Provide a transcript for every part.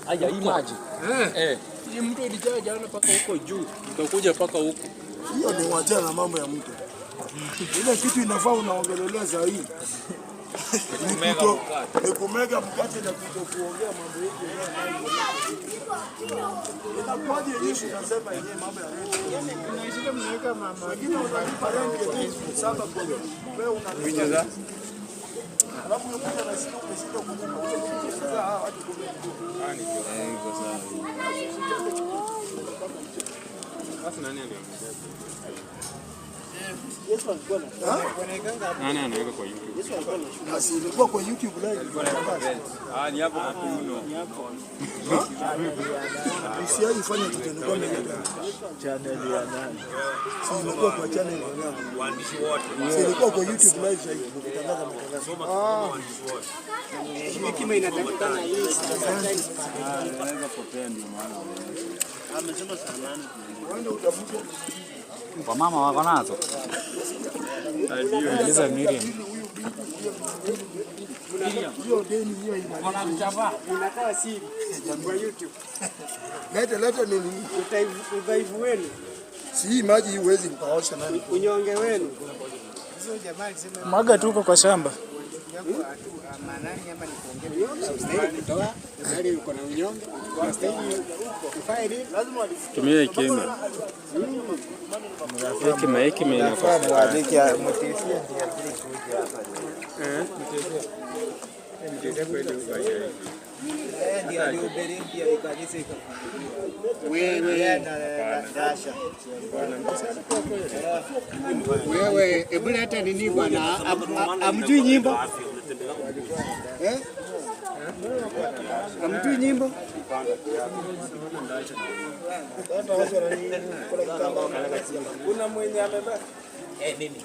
Haya hii maji. Hii mtu ilijaa jana paka huko juu. Utakuja paka huko. Hiyo ni wachana na mambo ya mtu. Ile kitu inafaa unaongelelea zaidi. Ni kumega mkate na kuongea mambo yetu. Inakuwaje hivi unasema yenyewe mambo ya rent? Unaishika mnaweka mama. Wengine unalipa rent ya 7 kwa wewe unalipa. Alafu unakuja na sio umeshika kulipa. Sasa watu kumekuwa. Iko sawa. Basi nani aliongea? Yesu alikuwa na nani anaweka kwa YouTube? Yesu alikuwa na shule. Ilikuwa kwa YouTube live. Ni hapo kwa Kuno. Ni hapo. Isiai ifanye kitendo kwa mega channel ya nani? Si ilikuwa kwa channel ya nani? Waandishi wote. Si ilikuwa kwa YouTube live sasa kutangaza matangazo. Waandishi wote. Kama inatakikana hii Naweza potea ndio maana. Amesema sana nani? Wanda utafuta kwa mama wako nazo. Ndio Miriam. Hiyo deni hiyo Wanamchapa. inakaa siri kwa YouTube. Leta nini? Udhaifu wenu. Si maji hii huwezi mkaosha nani? Unyonge wenu. Hizo jamaa alisema Mwaga tuko kwa shamba. Manani hapa ni kuongea. Ustahili kutoa, bali uko na unyonge. Ustahili kufanya nini? Lazima tumia hekima inafaa. Mwadiki ya motivation ya kuja hapa. Ndio alihubiri ndio ikanisa wewe dasha wewe hebu hata nini bwana amjui nyimbo amjui nyimbo kuna mwenye amebaki mimi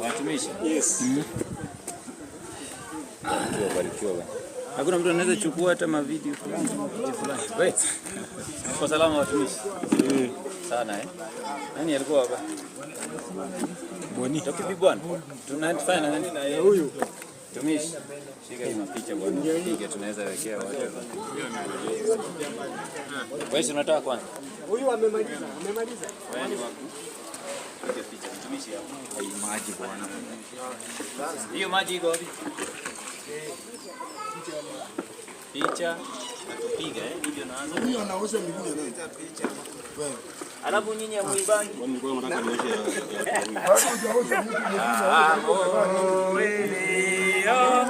Watumishi. yes Barikiwa. Hakuna mtu anaweza chukua hata mavideo fulani. Wewe. Kwa salama watumishi. Sana Nani alikuwa hapa? Boni. Toki bwana. Tunafanya nani na yeye? Huyu. Tumishi. Shika hii picha bwana. Piga tunaweza wekea watu. Wewe unataka kwanza? huyu amemaliza Wewe ni wako. Piga picha tumishi hapo. Hai maji bwana. Hiyo maji iko wapi? Picha tupiga video naanza. huyu anaosha miguu ya nani? Picha. Wewe. Alafu nyinyi ya muibangi. Bado hujaosha miguu Wewe.